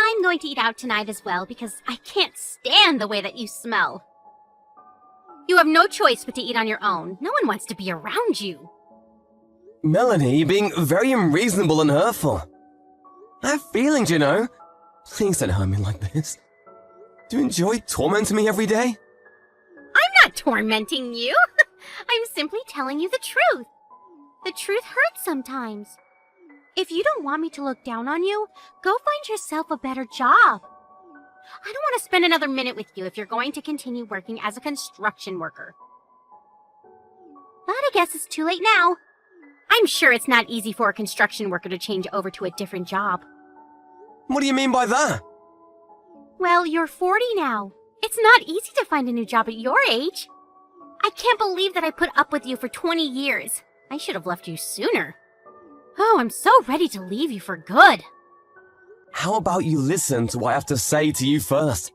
I'm going to eat out tonight as well because I can't stand the way that you smell. You have no choice but to eat on your own. No one wants to be around you. Melanie, you're being very unreasonable and hurtful. I have feelings, you know. Please don't hurt me like this. Do you enjoy tormenting me every day? I'm not tormenting you. I'm simply telling you the truth. The truth hurts sometimes. If you don't want me to look down on you, go find yourself a better job. I don't want to spend another minute with you if you're going to continue working as a construction worker. But I guess it's too late now. I'm sure it's not easy for a construction worker to change over to a different job. What do you mean by that? Well, you're 40 now. It's not easy to find a new job at your age. I can't believe that I put up with you for 20 years. I should have left you sooner. Oh, I'm so ready to leave you for good. How about you listen to what I have to say to you first?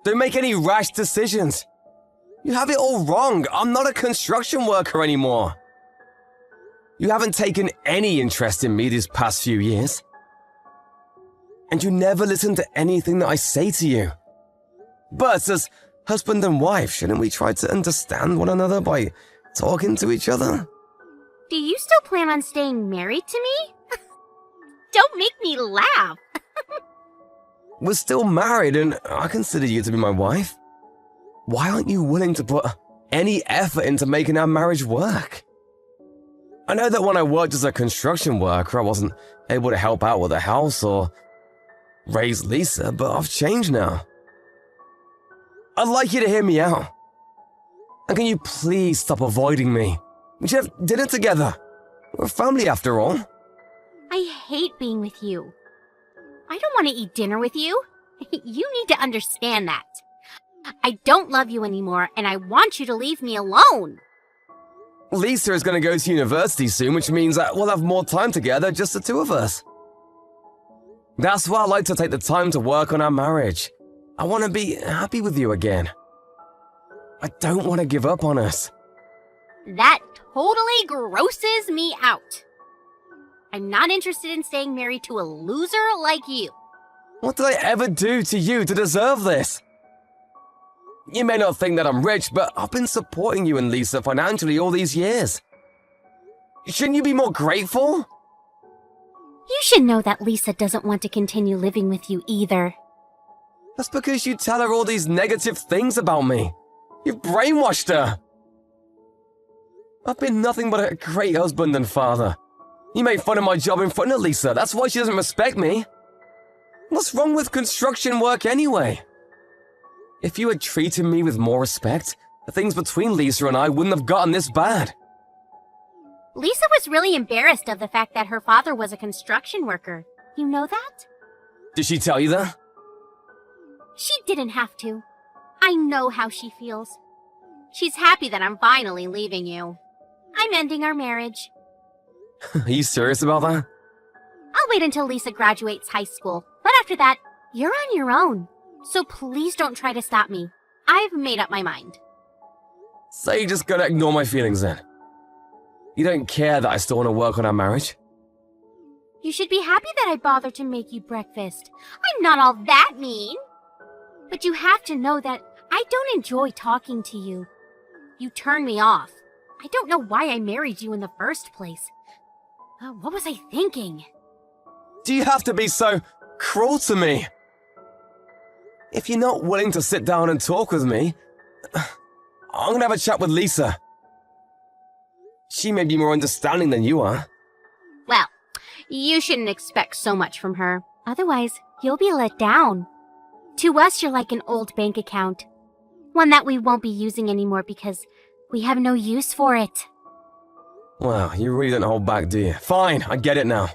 Don't make any rash decisions. You have it all wrong. I'm not a construction worker anymore. You haven't taken any interest in me these past few years. And you never listen to anything that I say to you. But as husband and wife, shouldn't we try to understand one another by talking to each other? Do you still plan on staying married to me? Don't make me laugh. We're still married and I consider you to be my wife. Why aren't you willing to put any effort into making our marriage work? I know that when I worked as a construction worker, I wasn't able to help out with the house or raise Lisa, but I've changed now. I'd like you to hear me out. And can you please stop avoiding me? We should have dinner together. We're a family after all. I hate being with you. I don't want to eat dinner with you. You need to understand that. I don't love you anymore, and I want you to leave me alone. Lisa is going to go to university soon, which means that we'll have more time together, just the two of us. That's why I like to take the time to work on our marriage. I want to be happy with you again. I don't want to give up on us. That totally grosses me out. I'm not interested in staying married to a loser like you. What did I ever do to you to deserve this? You may not think that I'm rich, but I've been supporting you and Lisa financially all these years. Shouldn't you be more grateful? You should know that Lisa doesn't want to continue living with you either. That's because you tell her all these negative things about me. You've brainwashed her. I've been nothing but a great husband and father. You made fun of my job in front of Lisa. That's why she doesn't respect me. What's wrong with construction work anyway? If you had treated me with more respect, the things between Lisa and I wouldn't have gotten this bad. Lisa was really embarrassed of the fact that her father was a construction worker. You know that? Did she tell you that? She didn't have to. I know how she feels. She's happy that I'm finally leaving you. I'm ending our marriage. Are you serious about that? I'll wait until Lisa graduates high school, but after that, you're on your own. So please don't try to stop me. I've made up my mind. So you're just gonna ignore my feelings then? You don't care that I still want to work on our marriage? You should be happy that I bothered to make you breakfast. I'm not all that mean. But you have to know that I don't enjoy talking to you. You turn me off. I don't know why I married you in the first place. What was I thinking? Do you have to be so cruel to me? If you're not willing to sit down and talk with me, I'm gonna have a chat with Lisa. She may be more understanding than you are. Well, you shouldn't expect so much from her. Otherwise, you'll be let down. To us, you're like an old bank account. One that we won't be using anymore because we have no use for it. Wow, you really don't hold back, do you? Fine, I get it now.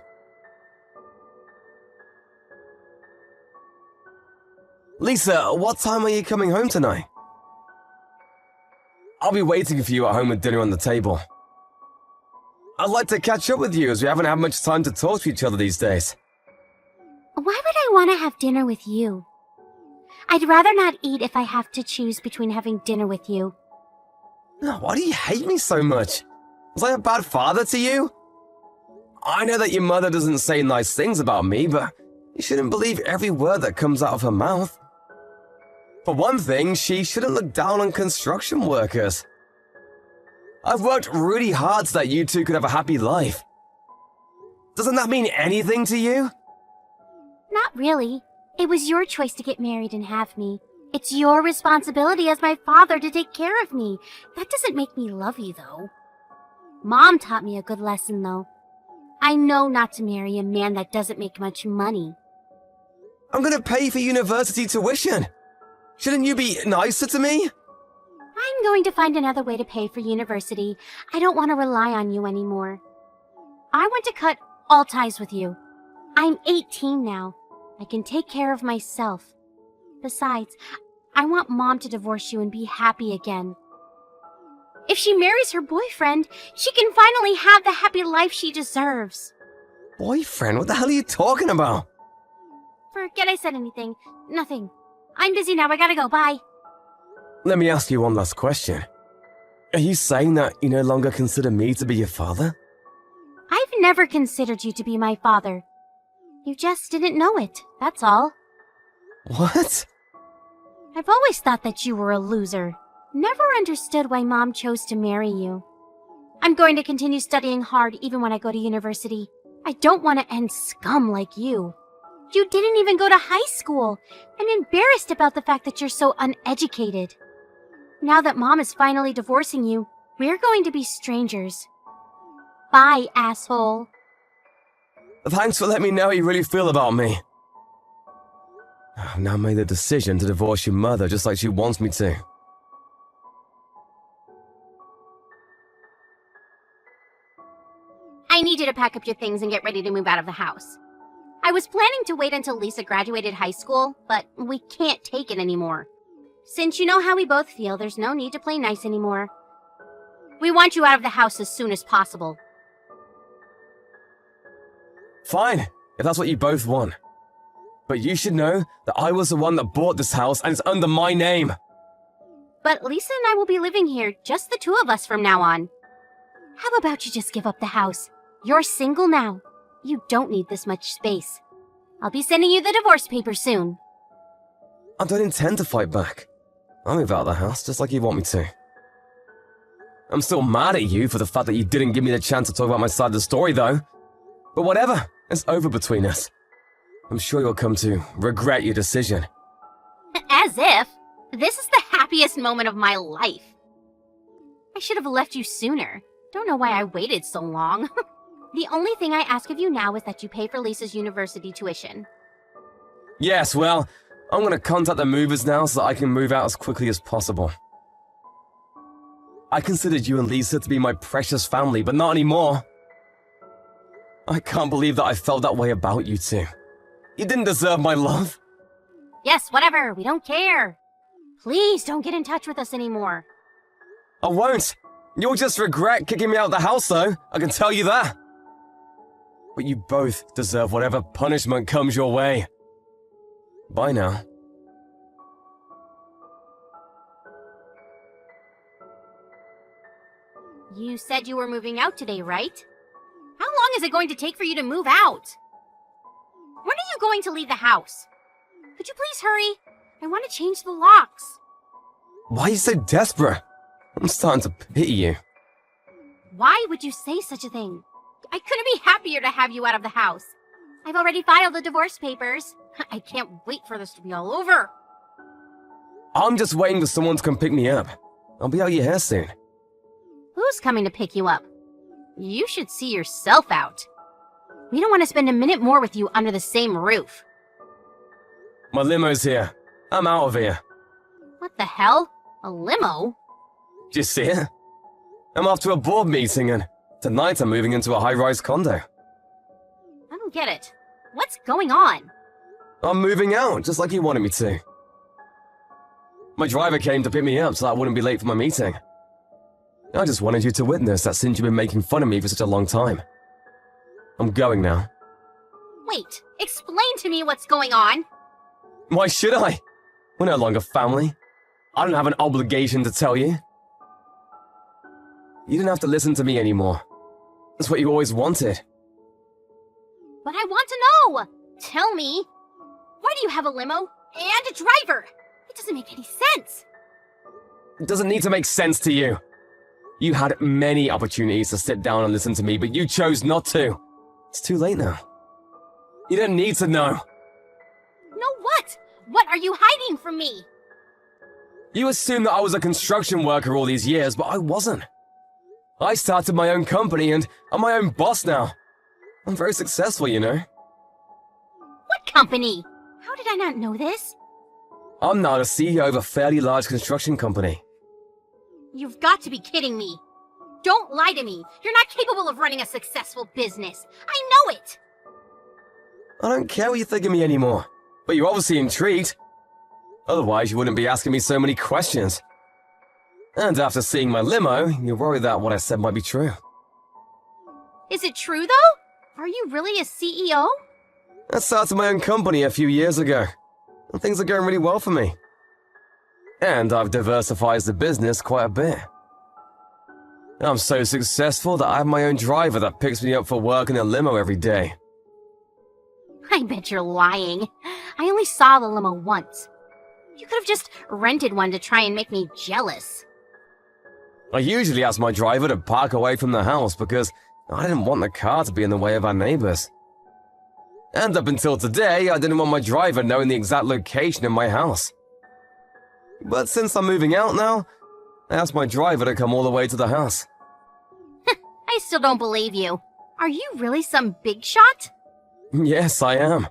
Lisa, what time are you coming home tonight? I'll be waiting for you at home with dinner on the table. I'd like to catch up with you as we haven't had much time to talk to each other these days. Why would I want to have dinner with you? I'd rather not eat if I have to choose between having dinner with you. Why do you hate me so much? Was I a bad father to you? I know that your mother doesn't say nice things about me, but You shouldn't believe every word that comes out of her mouth. For one thing, she shouldn't look down on construction workers. I've worked really hard so that you two could have a happy life. Doesn't that mean anything to you? Not really. It was your choice to get married and have me. It's your responsibility as my father to take care of me. That doesn't make me love you, though. Mom taught me a good lesson, though. I know not to marry a man that doesn't make much money. I'm gonna pay for university tuition. Shouldn't you be nicer to me? I'm going to find another way to pay for university. I don't want to rely on you anymore. I want to cut all ties with you. I'm 18 now. I can take care of myself. Besides, I want Mom to divorce you and be happy again. If she marries her boyfriend, she can finally have the happy life she deserves. Boyfriend? What the hell are you talking about? Forget I said anything. Nothing. I'm busy now. I gotta go. Bye. Let me ask you one last question. Are you saying that you no longer consider me to be your father? I've never considered you to be my father. You just didn't know it, that's all. What? I've always thought that you were a loser. Never understood why Mom chose to marry you. I'm going to continue studying hard even when I go to university. I don't want to end scum like you. You didn't even go to high school. I'm embarrassed about the fact that you're so uneducated. Now that Mom is finally divorcing you, we're going to be strangers. Bye, asshole. Thanks for letting me know how you really feel about me. I've now made the decision to divorce your mother just like she wants me to. I need you to pack up your things and get ready to move out of the house. I was planning to wait until Lisa graduated high school, but we can't take it anymore. Since you know how we both feel, there's no need to play nice anymore. We want you out of the house as soon as possible. Fine, if that's what you both want. But you should know that I was the one that bought this house and it's under my name. But Lisa and I will be living here, just the two of us from now on. How about you just give up the house? You're single now. You don't need this much space. I'll be sending you the divorce papers soon. I don't intend to fight back. I'll move out of the house just like you want me to. I'm still mad at you for the fact that you didn't give me the chance to talk about my side of the story, though. But whatever, it's over between us. I'm sure you'll come to regret your decision. As if. This is the happiest moment of my life. I should have left you sooner. Don't know why I waited so long. The only thing I ask of you now is that you pay for Lisa's university tuition. Yes, well, I'm going to contact the movers now so that I can move out as quickly as possible. I considered you and Lisa to be my precious family, but not anymore. I can't believe that I felt that way about you two. You didn't deserve my love. Yes, whatever. We don't care. Please don't get in touch with us anymore. I won't. You'll just regret kicking me out of the house, though. I can tell you that. But you both deserve whatever punishment comes your way. Bye now. You said you were moving out today, right? How long is it going to take for you to move out? When are you going to leave the house? Could you please hurry? I want to change the locks. Why are you so desperate? I'm starting to pity you. Why would you say such a thing? I couldn't be happier to have you out of the house. I've already filed the divorce papers. I can't wait for this to be all over. I'm just waiting for someone to come pick me up. I'll be out your hair soon. Who's coming to pick you up? You should see yourself out. We don't want to spend a minute more with you under the same roof. My limo's here. I'm out of here. What the hell? A limo? Do you see it? I'm off to a board meeting and tonight I'm moving into a high-rise condo. I don't get it. What's going on? I'm moving out, just like you wanted me to. My driver came to pick me up so I wouldn't be late for my meeting. I just wanted you to witness that since you've been making fun of me for such a long time. I'm going now. Wait, explain to me what's going on. Why should I? We're no longer family. I don't have an obligation to tell you. You didn't have to listen to me anymore. That's what you always wanted. But I want to know! tell me. Why do you have a limo and a driver? It doesn't make any sense. It doesn't need to make sense to you. You had many opportunities to sit down and listen to me, but you chose not to. It's too late now. You don't need to know. No what? What are you hiding from me? You assumed that I was a construction worker all these years, but I wasn't. I started my own company and I'm my own boss now. I'm very successful, you know. What company? How did I not know this? I'm now the CEO of a fairly large construction company. You've got to be kidding me. Don't lie to me. You're not capable of running a successful business. I know it. I don't care what you think of me anymore, but you're obviously intrigued. Otherwise, you wouldn't be asking me so many questions. And after seeing my limo, you're worried that what I said might be true. Is it true, though? Are you really a CEO? I started my own company a few years ago, and things are going really well for me. And I've diversified the business quite a bit. I'm so successful that I have my own driver that picks me up for work in a limo every day. I bet you're lying. I only saw the limo once. You could have just rented one to try and make me jealous. I usually ask my driver to park away from the house because I didn't want the car to be in the way of our neighbors. And up until today, I didn't want my driver knowing the exact location of my house. But since I'm moving out now, I asked my driver to come all the way to the house. I still don't believe you. Are you really some big shot? Yes, I am.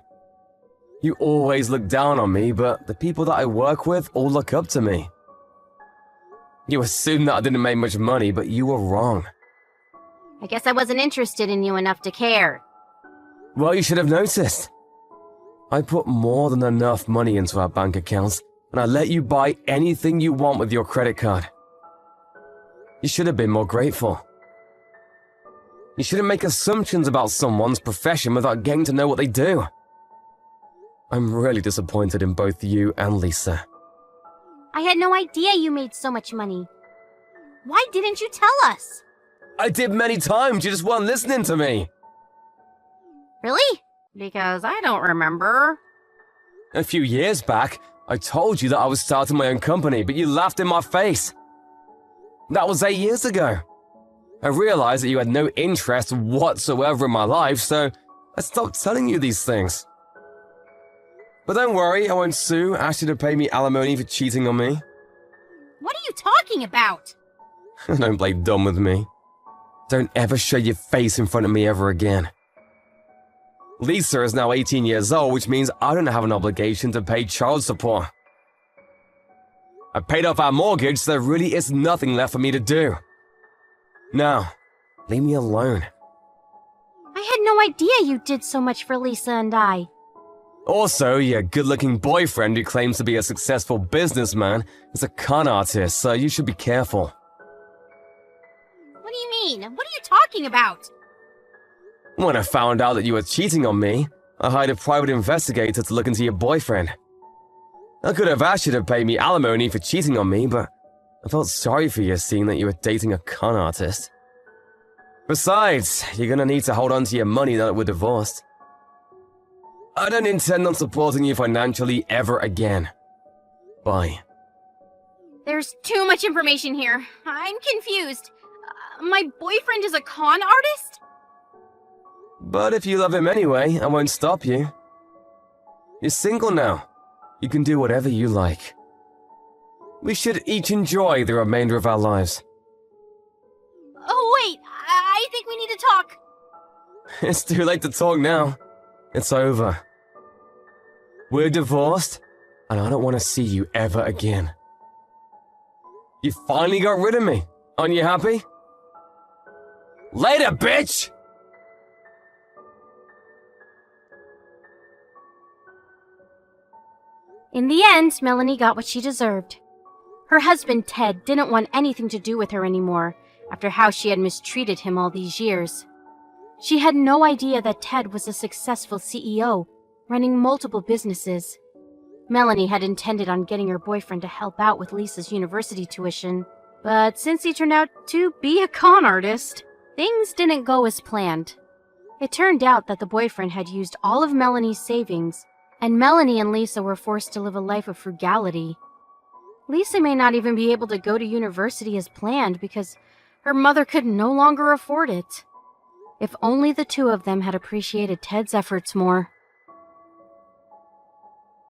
You always look down on me, but the people that I work with all look up to me. You assumed that I didn't make much money, but you were wrong. I guess I wasn't interested in you enough to care. Well, you should have noticed. I put more than enough money into our bank accounts, and I let you buy anything you want with your credit card. You should have been more grateful. You shouldn't make assumptions about someone's profession without getting to know what they do. I'm really disappointed in both you and Lisa. I had no idea you made so much money. Why didn't you tell us? I did many times, you just weren't listening to me. Really? Because I don't remember. A few years back, I told you that I was starting my own company, but you laughed in my face. That was 8 years ago. I realized that you had no interest whatsoever in my life, so I stopped telling you these things. But don't worry, I won't sue, ask you to pay me alimony for cheating on me. What are you talking about? Don't play dumb with me. Don't ever show your face in front of me ever again. Lisa is now 18 years old, which means I don't have an obligation to pay child support. I paid off our mortgage, so there really is nothing left for me to do. Now, leave me alone. I had no idea you did so much for Lisa and I. Also, your good-looking boyfriend who claims to be a successful businessman is a con artist, so you should be careful. What do you mean? What are you talking about? When I found out that you were cheating on me, I hired a private investigator to look into your boyfriend. I could have asked you to pay me alimony for cheating on me, but I felt sorry for you seeing that you were dating a con artist. Besides, you're gonna need to hold on to your money now that we're divorced. I don't intend on supporting you financially ever again. Bye. There's too much information here. I'm confused. My boyfriend is a con artist? But if you love him anyway, I won't stop you. You're single now. You can do whatever you like. We should each enjoy the remainder of our lives. Oh, wait. I think we need to talk. It's too late to talk now. It's over. We're divorced, and I don't want to see you ever again. You finally got rid of me. Aren't you happy? Later, bitch! In the end, Melanie got what she deserved. Her husband, Ted, didn't want anything to do with her anymore after how she had mistreated him all these years. She had no idea that Ted was a successful CEO, running multiple businesses. Melanie had intended on getting her boyfriend to help out with Lisa's university tuition, but since he turned out to be a con artist, things didn't go as planned. It turned out that the boyfriend had used all of Melanie's savings, and Melanie and Lisa were forced to live a life of frugality. Lisa may not even be able to go to university as planned because her mother could no longer afford it. If only the two of them had appreciated Ted's efforts more.